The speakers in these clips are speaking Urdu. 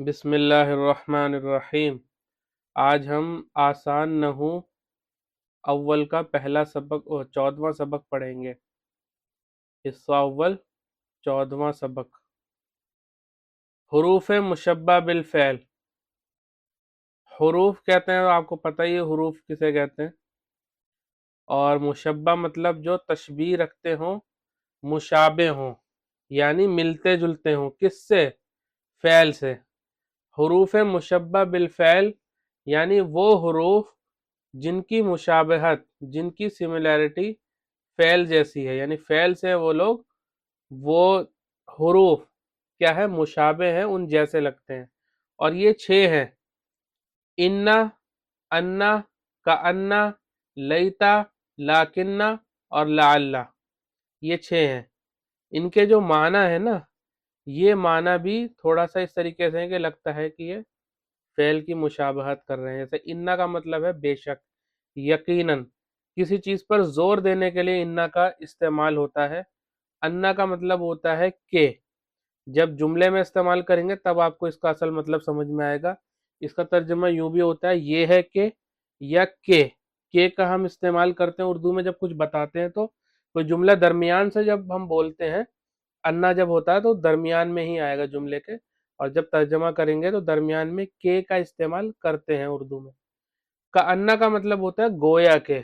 بسم اللہ الرحمن الرحیم۔ آج ہم آسان نحو اول کا پہلا سبق اور 14واں سبق پڑھیں گے۔ حصہ اول 14واں سبق۔ حروف مشبہ بالفعل۔ حروف کہتے ہیں، آپ کو پتہ ہی ہے حروف کسے کہتے ہیں، اور مشبہ مطلب جو تشبیہ رکھتے ہوں، مشابہ ہوں، یعنی ملتے جلتے ہوں۔ کس سے؟ فعل سے۔ حروف مشبہ بالفعل یعنی وہ حروف جن کی مشابہت، جن کی سملیرٹی فعل جیسی ہے، یعنی فعل سے وہ حروف کیا ہے، مشابہ ہیں، ان جیسے لگتے ہیں۔ اور یہ 6 ہیں: انا، انا، کانا، لیتا، لاکنہ اور لعل۔ یہ 6 ہیں۔ ان کے جو معنی ہے نا، یہ معنی بھی تھوڑا سا اس طریقے سے ہے کہ لگتا ہے کہ یہ فعل کی مشابہت کر رہے ہیں۔ جیسے انا کا مطلب ہے بے شک، یقیناً، کسی چیز پر زور دینے کے لیے انا کا استعمال ہوتا ہے۔ انا کا مطلب ہوتا ہے کہ، جب جملے میں استعمال کریں گے تب آپ کو اس کا اصل مطلب سمجھ میں آئے گا۔ اس کا ترجمہ یوں بھی ہوتا ہے، یہ ہے کہ، یا کہ کا ہم استعمال کرتے ہیں اردو میں جب کچھ بتاتے ہیں تو کوئی جملہ درمیان سے جب ہم بولتے ہیں، انا جب ہوتا ہے تو درمیان میں ہی آئے گا جملے کے، اور جب ترجمہ کریں گے تو درمیان میں کے کا استعمال کرتے ہیں اردو میں۔ کانا کا مطلب ہوتا ہے گویا کہ،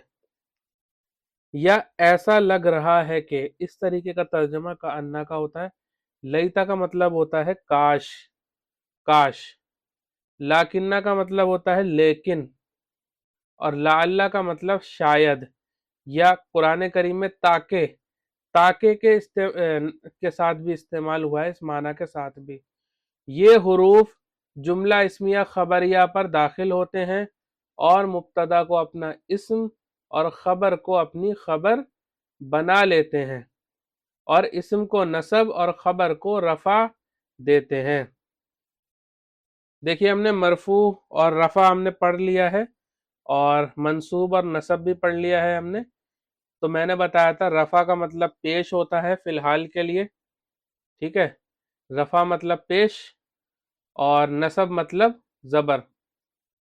یا ایسا لگ رہا ہے کہ، اس طریقے کا ترجمہ کانا کا ہوتا ہے۔ لیتا کا مطلب ہوتا ہے کاش، کاش۔ لاکنہ کا مطلب ہوتا ہے لیکن، اور لعل کا مطلب شاید، یا قرآن کریم میں تاکہ کے ساتھ بھی استعمال ہوا ہے، اس معنی کے ساتھ بھی۔ یہ حروف جملہ اسمیہ خبریہ پر داخل ہوتے ہیں اور مبتدا کو اپنا اسم اور خبر کو اپنی خبر بنا لیتے ہیں، اور اسم کو نصب اور خبر کو رفع دیتے ہیں۔ دیکھیے، ہم نے مرفوع اور رفع ہم نے پڑھ لیا ہے، اور منصوب اور نصب بھی پڑھ لیا ہے ہم نے۔ تو میں نے بتایا تھا رفع کا مطلب پیش ہوتا ہے فی الحال کے لیے، ٹھیک ہے؟ رفع مطلب پیش، اور نصب مطلب زبر،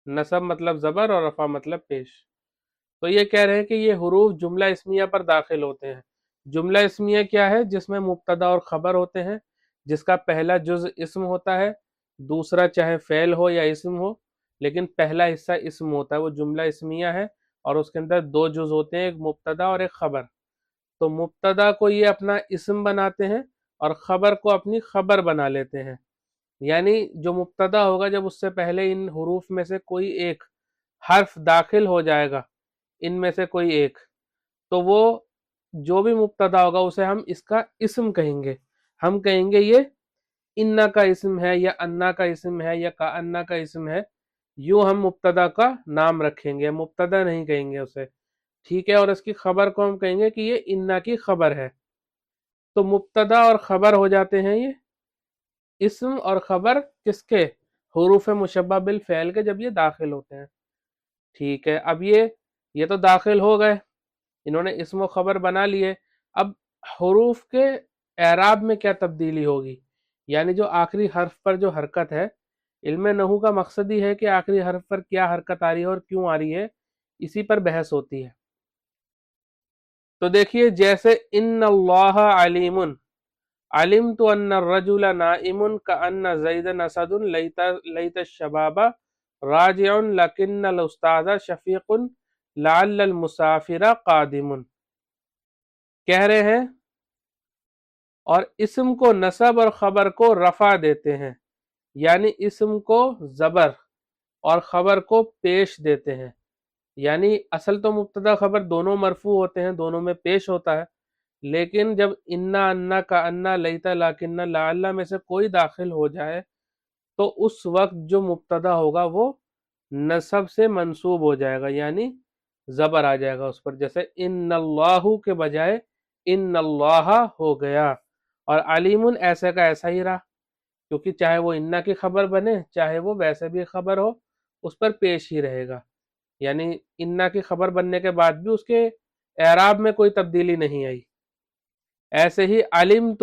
نصب مطلب زبر اور رفع مطلب پیش۔ تو یہ کہہ رہے ہیں کہ یہ حروف جملہ اسمیہ پر داخل ہوتے ہیں۔ جملہ اسمیہ کیا ہے؟ جس میں مبتدا اور خبر ہوتے ہیں، جس کا پہلا جز اسم ہوتا ہے، دوسرا چاہے فعل ہو یا اسم ہو، لیکن پہلا حصہ اسم ہوتا ہے، وہ جملہ اسمیہ ہے، اور اس کے اندر 2 جز ہوتے ہیں، ایک مبتدا اور ایک خبر۔ تو مبتدا کو یہ اپنا اسم بناتے ہیں اور خبر کو اپنی خبر بنا لیتے ہیں۔ یعنی جو مبتدا ہوگا، جب اس سے پہلے ان حروف میں سے کوئی ایک حرف داخل ہو جائے گا، ان میں سے کوئی ایک، تو وہ جو بھی مبتدا ہوگا اسے ہم اس کا اسم کہیں گے۔ ہم کہیں گے یہ انا کا اسم ہے، یا انا کا اسم ہے، یا کانا کا اسم ہے۔ یوں ہم مبتدا کا نام رکھیں گے، مبتدا نہیں کہیں گے اسے، ٹھیک ہے؟ اور اس کی خبر کو ہم کہیں گے کہ یہ انا کی خبر ہے۔ تو مبتدا اور خبر ہو جاتے ہیں یہ اسم اور خبر کس کے؟ حروف مشبہ بالفعل کے، جب یہ داخل ہوتے ہیں، ٹھیک ہے؟ اب یہ تو داخل ہو گئے، انہوں نے اسم و خبر بنا لیے۔ اب حروف کے اعراب میں کیا تبدیلی ہوگی؟ یعنی جو آخری حرف پر جو حرکت ہے، علم نحو کا مقصد ہی ہے کہ آخری حرف پر کیا حرکت آ رہی ہے اور کیوں آ رہی ہے، اسی پر بحث ہوتی ہے۔ تو دیکھیے، جیسے ان اللہ علیم، علمت ان الرجل نائم کأن زیدا اسد لیت الشباب راجع لکن الاستاذ شفیق لعل المسافر قادم۔ کہہ رہے ہیں، اور اسم کو نصب اور خبر کو رفع دیتے ہیں، یعنی اسم کو زبر اور خبر کو پیش دیتے ہیں۔ یعنی اصل تو مبتدا خبر دونوں مرفوع ہوتے ہیں، دونوں میں پیش ہوتا ہے، لیکن جب انا کا انا لیتا لاکنہ لعل میں سے کوئی داخل ہو جائے تو اس وقت جو مبتدا ہوگا وہ نصب سے منصوب ہو جائے گا، یعنی زبر آ جائے گا اس پر۔ جیسے ان اللہ کے بجائے ان اللہ ہو گیا، اور علیم ایسے کا ایسا ہی رہا، کیونکہ چاہے وہ انا کی خبر بنے، چاہے وہ ویسے بھی خبر ہو، اس پر پیش ہی رہے گا۔ یعنی انا کی خبر بننے کے بعد بھی اس کے اعراب میں کوئی تبدیلی نہیں آئی۔ ایسے ہی علمت،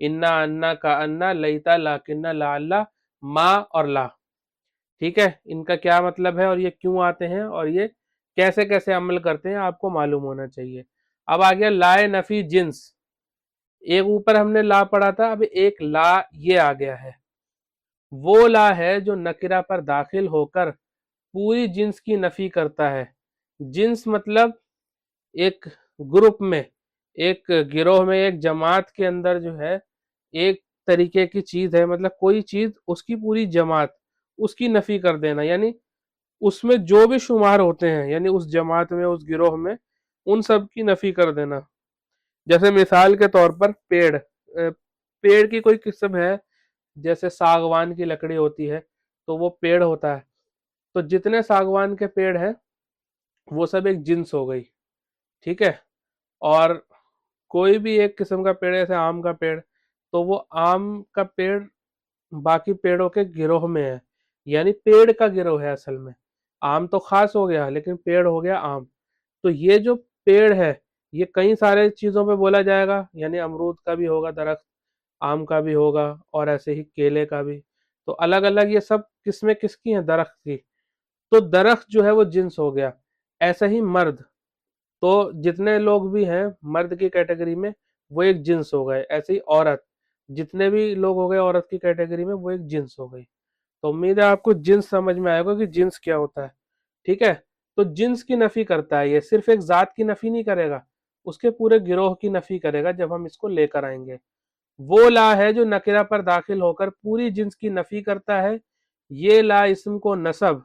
انا انا کا انا لیتا لاکنہ لعلہ ما اور لا، ٹھیک ہے، ان کا کیا مطلب ہے اور یہ کیوں آتے ہیں اور یہ کیسے کیسے عمل کرتے ہیں آپ کو معلوم ہونا چاہیے۔ اب آ گیا لائے نفی جنس، ایک اوپر ہم نے لا پڑھا تھا، اب ایک لا یہ آ گیا ہے، وہ لا ہے جو نکرہ پر داخل ہو کر پوری جنس کی نفی کرتا ہے۔ جنس مطلب ایک گروپ میں، ایک گروہ میں، ایک جماعت کے اندر جو ہے ایک طریقے کی چیز ہے، مطلب کوئی چیز اس کی پوری جماعت اس کی نفی کر دینا، یعنی اس میں جو بھی شمار ہوتے ہیں، یعنی اس جماعت میں، اس گروہ میں، ان سب کی نفی کر دینا۔ جیسے مثال کے طور پر پیڑ کی کوئی قسم ہے، جیسے ساگوان کی لکڑی ہوتی ہے تو وہ پیڑ ہوتا ہے، تو جتنے ساگوان کے پیڑ ہیں وہ سب ایک جنس ہو گئی، ٹھیک ہے۔ اور کوئی بھی ایک قسم کا پیڑ، جیسے آم کا پیڑ، تو وہ آم کا پیڑ باقی پیڑوں کے گروہ میں ہے، یعنی پیڑ کا گروہ ہے اصل میں۔ آم تو خاص ہو گیا لیکن پیڑ ہو گیا عام۔ تو یہ جو پیڑ ہے یہ کئی سارے چیزوں پہ بولا جائے گا، یعنی امرود کا بھی ہوگا درخت، آم کا بھی ہوگا، اور ایسے ہی کیلے کا بھی، تو الگ الگ یہ سب قسمیں کس کی ہیں؟ درخت کی۔ تو درخت جو ہے وہ جنس ہو گیا۔ ایسا ہی مرد، تو جتنے لوگ بھی ہیں مرد کی کیٹیگری میں وہ ایک جنس ہو گئے، ایسے ہی عورت، جتنے بھی لوگ ہو گئے عورت کی کیٹیگری میں وہ ایک جنس ہو گئی۔ تو امید ہے آپ کو جنس سمجھ میں آئے گا کہ جنس کیا ہوتا ہے، ٹھیک ہے۔ تو جنس کی نفی کرتا ہے، یہ صرف ایک ذات کی نفی نہیں کرے گا، اس کے پورے گروہ کی نفی کرے گا جب ہم اس کو لے کر آئیں گے۔ وہ لا ہے جو نکرہ پر داخل ہو کر پوری جنس کی نفی کرتا ہے، یہ لا اسم کو نصب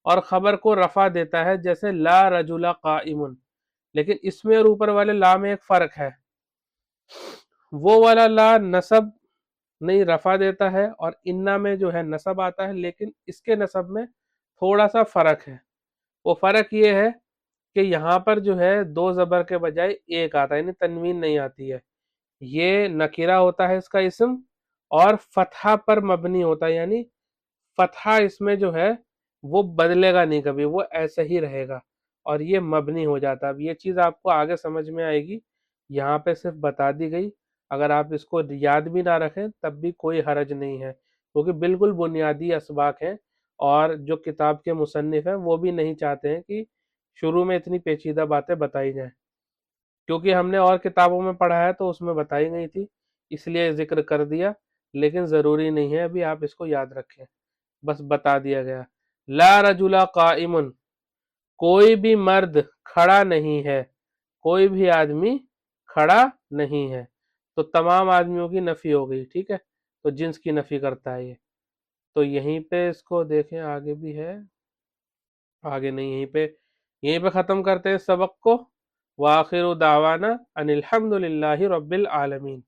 اور خبر کو رفع دیتا ہے، جیسے لا رجل قائم، لیکن اس میں اور اوپر والے لا میں ایک فرق ہے، وہ والا لا نصب نہیں رفع دیتا ہے، اور انا میں جو ہے نصب آتا ہے، لیکن اس کے نصب میں تھوڑا سا فرق ہے۔ وہ فرق یہ ہے کہ یہاں پر جو ہے دو زبر کے بجائے ایک آتا ہے، یعنی تنوین نہیں آتی ہے، یہ نکرہ ہوتا ہے اس کا اسم، اور فتحہ پر مبنی ہوتا ہے، یعنی فتحہ اس میں جو ہے وہ بدلے گا نہیں کبھی، وہ ایسے ہی رہے گا، اور یہ مبنی ہو جاتا ہے۔ اب یہ چیز آپ کو آگے سمجھ میں آئے گی، یہاں پہ صرف بتا دی گئی، اگر آپ اس کو یاد بھی نہ رکھیں تب بھی کوئی حرج نہیں ہے، کیونکہ بالکل بنیادی اسباق ہیں، اور جو کتاب کے مصنف ہیں وہ بھی نہیں چاہتے ہیں کہ شروع میں اتنی پیچیدہ باتیں بتائی جائیں، کیونکہ ہم نے اور کتابوں میں پڑھا ہے تو اس میں بتائی گئی تھی، اس لیے ذکر کر دیا، لیکن ضروری نہیں ہے ابھی آپ اس کو یاد رکھیں، بس بتا دیا گیا۔ لا رجل قائم، کوئی بھی مرد کھڑا نہیں ہے، کوئی بھی آدمی کھڑا نہیں ہے، تو تمام آدمیوں کی نفی ہو گئی، ٹھیک ہے، تو جنس کی نفی کرتا ہے یہ۔ تو یہیں پہ اس کو دیکھیں، آگے بھی ہے، آگے نہیں، یہیں پہ ختم کرتے ہیں سبق کو۔ وآخر دعوانا ان الحمد للہ رب العالمین۔